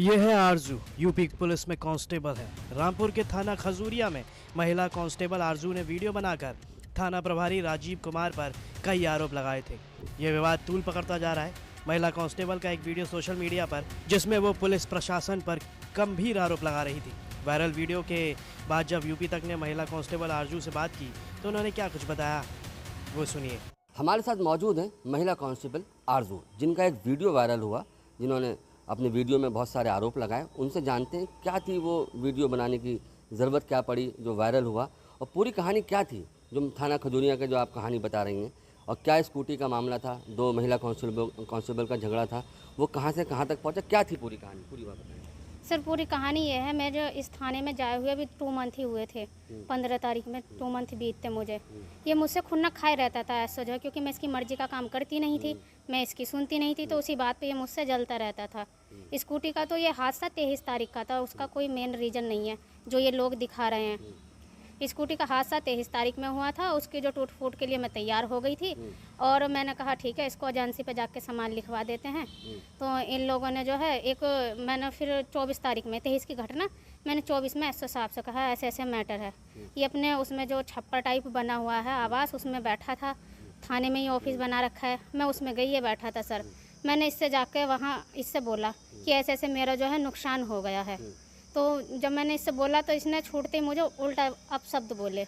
ये है आरजू, UP police में कांस्टेबल है। रामपुर के थाना खजूरिया में महिला कांस्टेबल आरजू ने वीडियो बनाकर थाना प्रभारी राजीव कुमार पर कई आरोप लगाए थे। ये विवाद तूल पकड़ता जा रहा है। महिला कांस्टेबल का एक वीडियो सोशल मीडिया पर, जिसमें वो पुलिस प्रशासन पर गंभीर आरोप लगा रही थी। वायरल वीडियो के बाद जब यूपी तक ने महिला कांस्टेबल आरजू से बात की तो उन्होंने क्या कुछ बताया, वो सुनिए। हमारे साथ मौजूद हैं महिला कांस्टेबल आरजू, जिनका एक वीडियो वायरल हुआ, जिन्होंने अपने वीडियो में बहुत सारे आरोप लगाए। उनसे जानते हैं क्या थी वो वीडियो बनाने की ज़रूरत, क्या पड़ी जो वायरल हुआ, और पूरी कहानी क्या थी जो थाना खजूरिया के जो आप कहानी बता रही हैं, और क्या स्कूटी का मामला था, दो महिला कांस्टेबल का झगड़ा था, वो कहाँ से कहाँ तक पहुँचा, क्या थी पूरी कहानी, पूरी बात बताएं। सर पूरी कहानी ये है, मैं जो इस थाने में जाए हुए अभी 2 मंथ ही हुए थे। 15 तारीख में 2 मंथ बीतते मुझे। ये मुझसे खुन्ना खाए रहता था ऐसा जो है, क्योंकि मैं इसकी मर्जी का काम करती नहीं थी, मैं इसकी सुनती नहीं थी, तो उसी बात पे ये मुझसे जलता रहता था। स्कूटी का तो ये हादसा 23 तारीख का था, उसका कोई मेन रीज़न नहीं है जो ये लोग दिखा रहे हैं। स्कूटी का हादसा 23 तारीख में हुआ था। उसकी जो टूट फूट के लिए मैं तैयार हो गई थी और मैंने कहा ठीक है, इसको एजेंसी पे जाके सामान लिखवा देते हैं। तो इन लोगों ने जो है मैंने फिर 24 तारीख में 23 की घटना, मैंने 24 में एसओ साहब से कहा ऐसे ऐसे मैटर है। ये अपने उसमें जो छप्पर टाइप बना हुआ है आवास, उसमें बैठा था। थाने में ही ऑफिस बना रखा है, मैं उसमें गई, ये बैठा था। सर मैंने इससे जाके वहाँ इससे बोला कि ऐसे ऐसे मेरा जो है नुकसान हो गया है। तो जब मैंने इससे बोला तो इसने छूटते ही मुझे उल्टा अपशब्द बोले।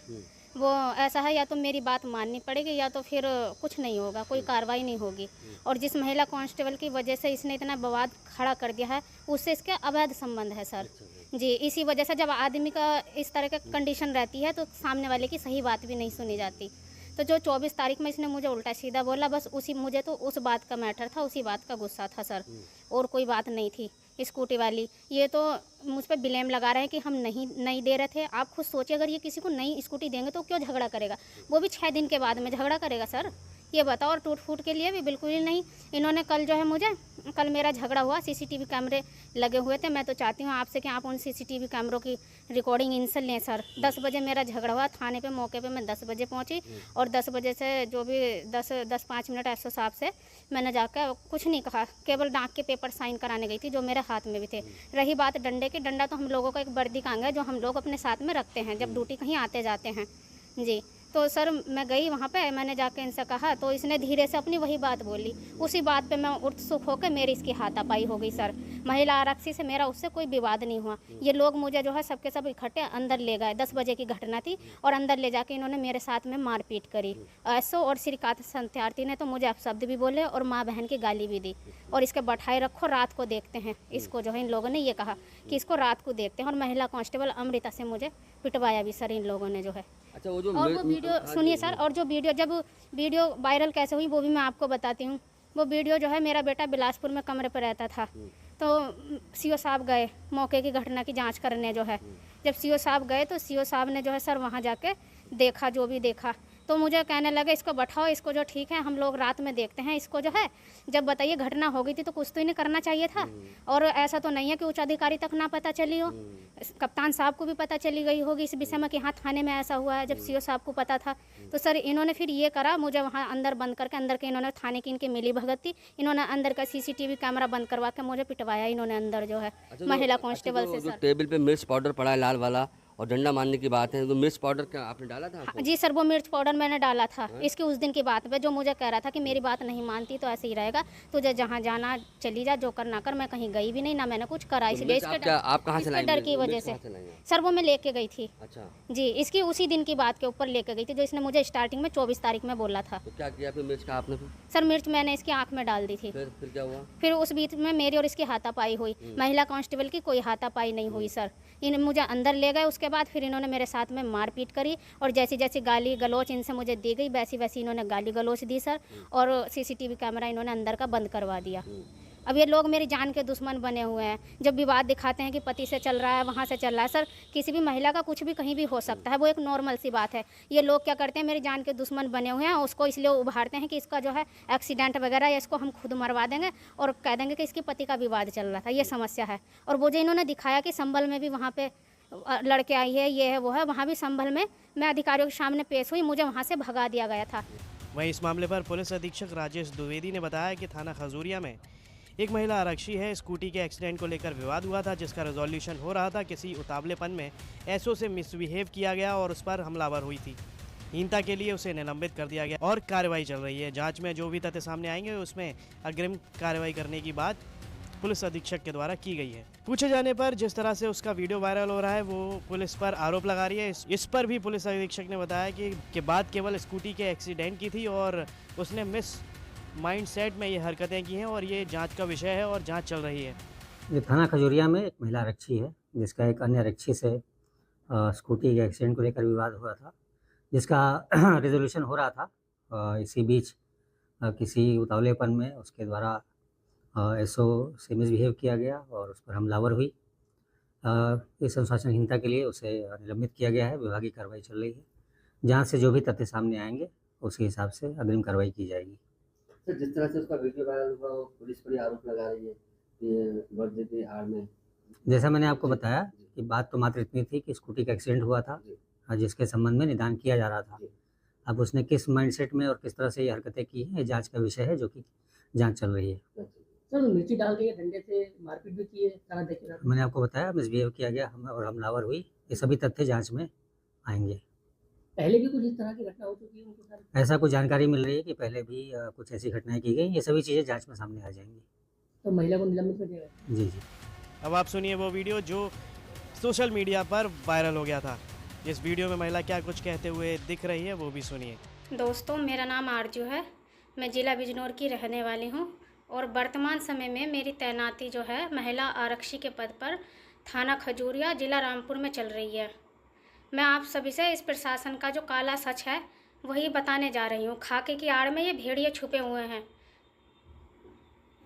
वो ऐसा है, या तो मेरी बात माननी पड़ेगी या तो फिर कुछ नहीं होगा, कोई कार्रवाई नहीं होगी। और जिस महिला कांस्टेबल की वजह से इसने इतना विवाद खड़ा कर दिया है, उससे इसके अवैध संबंध है सर जी। इसी वजह से जब आदमी का इस तरह की कंडीशन रहती है तो सामने वाले की सही बात भी नहीं सुनी जाती। तो जो 24 तारीख में इसने मुझे उल्टा सीधा बोला, बस मुझे तो उस बात का मैटर था, उसी बात का गुस्सा था सर, और कोई बात नहीं थी। स्कूटी वाली ये तो मुझ पर ब्लेम लगा रहे हैं कि हम नहीं दे रहे थे। आप खुद सोचिए, अगर ये किसी को नई स्कूटी देंगे तो क्यों झगड़ा करेगा, वो भी 6 दिन के बाद में झगड़ा करेगा सर, ये बताओ। और टूट फूट के लिए भी बिल्कुल ही नहीं। इन्होंने कल मेरा झगड़ा हुआ, सीसीटीवी कैमरे लगे हुए थे। मैं तो चाहती हूँ आपसे कि आप उन सीसीटीवी कैमरों की रिकॉर्डिंग इनसे लें सर। 10 बजे मेरा झगड़ा हुआ थाने पे, मौके पे मैं 10 बजे पहुँची, और 10 बजे से जो भी 10-5 मिनट एसओ साहब से मैंने जाकर कुछ नहीं कहा, केवल डाक के पेपर साइन कराने गई थी जो मेरे हाथ में भी थे। रही बात डंडे की, डंडा तो हम लोगों का एक वर्दी का अंग है जो हम लोग अपने साथ में रखते हैं जब ड्यूटी कहीं आते जाते हैं जी। तो सर मैं गई वहाँ पे, मैंने जाके इनसे कहा तो इसने धीरे से अपनी वही बात बोली। उसी बात पे मैं उत्सुक होकर मेरी इसकी हाथापाई हो गई सर। महिला आरक्षी से मेरा उससे कोई विवाद नहीं हुआ। ये लोग मुझे जो है सबके सब इकट्ठे अंदर ले गए। 10 बजे की घटना थी, और अंदर ले जाके इन्होंने मेरे साथ में मारपीट करी। एसओ और श्रीकांत संत्यार्थी ने तो मुझे अपशब्द भी बोले और माँ बहन की गाली भी दी, और इसके बैठाए रखो, रात को देखते हैं इसको। जो है इन लोगों ने ये कहा कि इसको रात को देखते हैं, और महिला कांस्टेबल अमृता से मुझे पिटवाया भी सर इन लोगों ने जो है। अच्छा, वो वीडियो सुनिए सर, और जो वीडियो वायरल कैसे हुई वो भी मैं आपको बताती हूँ। वो वीडियो जो है, मेरा बेटा बिलासपुर में कमरे पर रहता था, तो सीओ साहब गए मौके की घटना की जांच करने जो है। जब सीओ साहब गए तो सीओ साहब ने जो है सर वहाँ जाके देखा, जो भी देखा, तो मुझे कहने लगे इसको बैठाओ, इसको जो ठीक है हम लोग रात में देखते हैं इसको जो है। जब बताइए घटना हो गई थी तो कुछ तो इन्हें करना चाहिए था, और ऐसा तो नहीं है कि उच्च अधिकारी तक ना पता चली हो। कप्तान साहब को भी पता चली गई होगी इस विषय में कि हाँ थाने में ऐसा हुआ है, जब सीओ साहब को पता था। तो सर इन्होंने फिर ये करा, मुझे वहाँ अंदर बंद करके, अंदर के इन्होंने थाने की इनकी मिली भगत थी, इन्होंने अंदर का सीसीटीवी कैमरा बंद करवा के मुझे पिटवाया इन्होंने अंदर जो है। महिला कांस्टेबल से सर टेबल पे मिर्च पाउडर पड़ा है लाल वाला, और डंडा मारने की बात है, तो मिर्च पाउडर क्या आपने डाला था आपको? जी सर, वो मिर्च पाउडर मैंने डाला था इसकी उस दिन की बात पे, जो मुझे कह रहा था कि मेरी बात नहीं मानती तो ऐसे ही रहेगा, तुझे जहाँ जाना चली जा, जो करना कर। मैं कहीं गई भी नहीं, ना मैंने कुछ करा, इसलिए आप कहाँ से डर की वजह से सर वो मैं लेके गई थी। अच्छा जी, इसकी उसी दिन की बात के ऊपर लेके गई थी जो इसने मुझे स्टार्टिंग में 24 तारीख में बोला था। तो क्या किया फिर मिर्च का आपने? सर मिर्च मैंने इसकी आँख में डाल दी थी। फिर क्या हुआ? फिर उस बीच में मेरी और इसकी हाथापाई हुई। महिला कांस्टेबल की कोई हाथापाई नहीं हुई सर। इन मुझे अंदर ले गए, उसके बाद फिर इन्होंने मेरे साथ में मारपीट करी, और जैसी जैसी गाली गलोच इनसे मुझे दी गई वैसी वैसी इन्होंने गाली गलोच दी सर, और सीसीटीवी कैमरा इन्होंने अंदर का बंद करवा दिया। अब ये लोग मेरी जान के दुश्मन बने हुए हैं। जब विवाद दिखाते हैं कि पति से चल रहा है, वहाँ से चल रहा है, सर किसी भी महिला का कुछ भी कहीं भी हो सकता है, वो एक नॉर्मल सी बात है। ये लोग क्या करते हैं, मेरी जान के दुश्मन बने हुए हैं, उसको इसलिए उभारते हैं कि इसका जो है एक्सीडेंट वगैरह, या इसको हम खुद मरवा देंगे और कह देंगे कि इसके पति का विवाद चल रहा था, ये समस्या है। और वो जो इन्होंने दिखाया कि संभल में भी वहाँ पे लड़के आई है, ये है वो है, वहाँ भी संभल में मैं अधिकारियों के सामने पेश हुई, मुझे वहाँ से भगा दिया गया था। वहीं इस मामले पर पुलिस अधीक्षक राजेश द्विवेदी ने बताया कि थाना खजूरिया में एक महिला आरक्षी है, स्कूटी के एक्सीडेंट को लेकर विवाद हुआ था जिसका रेजोल्यूशन हो रहा था। किसी उतावलेपन में एसओ से मिसबिहेव किया गया और उस पर हमलावर हुई थी। हीनता के लिए उसे निलंबित कर दिया गया और कार्रवाई चल रही है। जांच में जो भी तथ्य सामने आएंगे उसमें अग्रिम कार्रवाई करने की बात पुलिस अधीक्षक के द्वारा की गई है। पूछे जाने पर जिस तरह से उसका वीडियो वायरल हो रहा है वो पुलिस पर आरोप लगा रही है। इस पर भी पुलिस अधीक्षक ने बताया कि बात केवल स्कूटी के एक्सीडेंट की थी और उसने मिस माइंडसेट में ये हरकतें की हैं और ये जांच का विषय है और जांच चल रही है। ये थाना खजूरिया में एक महिला आरक्षी है जिसका एक अन्य आरक्षी से स्कूटी के एक्सीडेंट को लेकर विवाद हुआ था, जिसका रेजोल्यूशन हो रहा था। इसी बीच किसी उतावलेपन में उसके द्वारा एसओ से मिसबिहेव किया गया और उस पर हमलावर हुई। इस अनुशासनहीनता के लिए उसे निलंबित किया गया है। विभागीय कार्रवाई चल रही है। जांच से जो भी तथ्य सामने आएंगे उसके हिसाब से अग्रिम कार्रवाई की जाएगी। सर, जिस तरह से उसका वीडियो वायरल हुआ वो पुलिस पर ही आरोप लगा रही है कि वर्दी की आड़ में। जैसा मैंने आपको बताया कि बात तो मात्र इतनी थी कि स्कूटी का एक्सीडेंट हुआ था जिसके संबंध में निदान किया जा रहा था। अब उसने किस माइंडसेट में और किस तरह से ये हरकतें की हैं, ये जांच का विषय है, जो कि जांच चल रही है। सर, मिर्ची डाल के डंडे से मारपीट भी की है थाना देख। मैंने आपको बताया मिसबिहेव किया गया और हमलावर हुई। ये सभी तथ्य जांच में आएंगे। पहले भी कुछ इस तरह की घटना हो चुकी है उनके साथ? ऐसा कुछ जानकारी मिल रही है कि पहले भी कुछ ऐसी घटनाएं की गई। ये सभी चीज़ें जांच में सामने आ जाएंगी। तो महिला को निलंबित कर दिया गया? जी जी। अब आप सुनिए वो वीडियो जो सोशल मीडिया पर वायरल हो गया था। इस वीडियो में महिला क्या कुछ कहते हुए दिख रही है वो भी सुनिए। दोस्तों, मेरा नाम आरजू है। मैं ज़िला बिजनौर की रहने वाली हूँ और वर्तमान समय में मेरी तैनाती जो है महिला आरक्षी के पद पर थाना खजूरिया जिला रामपुर में चल रही है। मैं आप सभी से इस प्रशासन का जो काला सच है वही बताने जा रही हूँ। खाकी की आड़ में ये भेड़िए छुपे हुए हैं।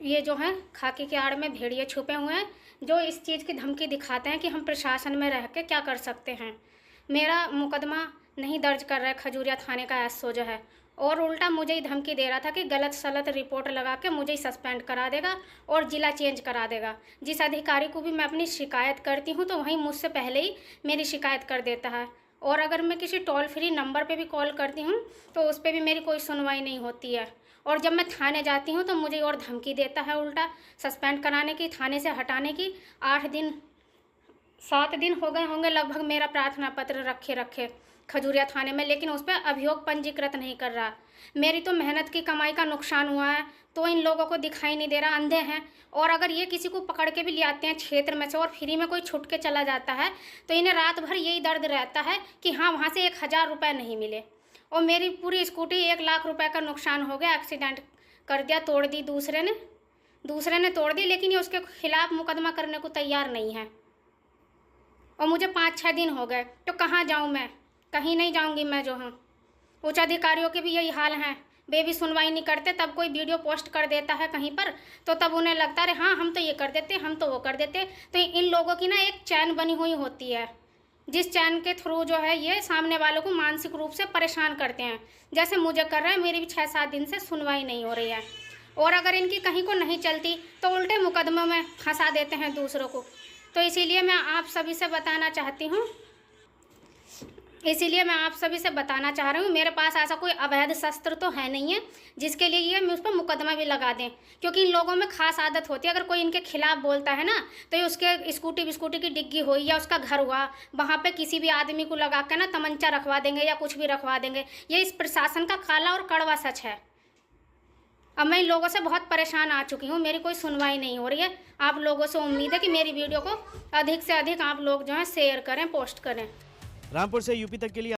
ये जो हैं खाकी की आड़ में भेड़िए छुपे हुए हैं जो इस चीज़ की धमकी दिखाते हैं कि हम प्रशासन में रह के क्या कर सकते हैं। मेरा मुकदमा नहीं दर्ज कर रहा है खजूरिया थाने का एसओ जो है, और उल्टा मुझे ही धमकी दे रहा था कि गलत सलत रिपोर्ट लगा के मुझे ही सस्पेंड करा देगा और ज़िला चेंज करा देगा। जिस अधिकारी को भी मैं अपनी शिकायत करती हूँ तो वहीं मुझसे पहले ही मेरी शिकायत कर देता है। और अगर मैं किसी टोल फ्री नंबर पे भी कॉल करती हूँ तो उस पर भी मेरी कोई सुनवाई नहीं होती है। और जब मैं थाने जाती हूँ तो मुझे और धमकी देता है उल्टा सस्पेंड कराने की, थाने से हटाने की। 7 दिन हो गए होंगे लगभग मेरा प्रार्थना पत्र रखे खजूरिया थाने में, लेकिन उस पर अभियोग पंजीकृत नहीं कर रहा। मेरी तो मेहनत की कमाई का नुकसान हुआ है तो इन लोगों को दिखाई नहीं दे रहा, अंधे हैं। और अगर ये किसी को पकड़ के भी ले आते हैं क्षेत्र में से और फ्री में कोई छुट के चला जाता है तो इन्हें रात भर यही दर्द रहता है कि हाँ वहाँ से 1000 रुपये नहीं मिले। और मेरी पूरी स्कूटी 1 लाख रुपए का नुकसान हो गया। एक्सीडेंट कर दिया, तोड़ दी दूसरे ने तोड़ दी, लेकिन ये उसके खिलाफ मुकदमा करने को तैयार नहीं है। और मुझे 5-6 दिन हो गए तो कहाँ जाऊँ मैं? कहीं नहीं जाऊँगी मैं। जो हूँ उच्च अधिकारियों के भी यही हाल हैं, वे भी सुनवाई नहीं करते। तब कोई वीडियो पोस्ट कर देता है कहीं पर तो तब उन्हें लगता है हाँ हम तो ये कर देते, हम तो वो कर देते। तो इन लोगों की ना एक चैन बनी हुई होती है जिस चैन के थ्रू जो है ये सामने वालों को मानसिक रूप से परेशान करते हैं, जैसे मुझे कर रहे हैं। मेरी भी 6-7 दिन से सुनवाई नहीं हो रही है और अगर इनकी कहीं को नहीं चलती तो उल्टे मुकदमे में फंसा देते हैं दूसरों को। तो इसीलिए मैं आप सभी से बताना चाह रही हूँ मेरे पास ऐसा कोई अवैध शस्त्र तो है नहीं है जिसके लिए ये मैं उस पर मुकदमा भी लगा दें, क्योंकि इन लोगों में खास आदत होती है अगर कोई इनके खिलाफ बोलता है ना तो ये उसके स्कूटी की डिग्गी हुई या उसका घर हुआ वहाँ पे किसी भी आदमी को लगा के ना तमंचा रखवा देंगे या कुछ भी रखवा देंगे। ये इस प्रशासन का काला और कड़वा सच है। अब मैं इन लोगों से बहुत परेशान आ चुकी हूँ, मेरी कोई सुनवाई नहीं हो रही है। आप लोगों से उम्मीद है कि मेरी वीडियो को अधिक से अधिक आप लोग जो है शेयर करें, पोस्ट करें। रामपुर से यूपी तक के लिए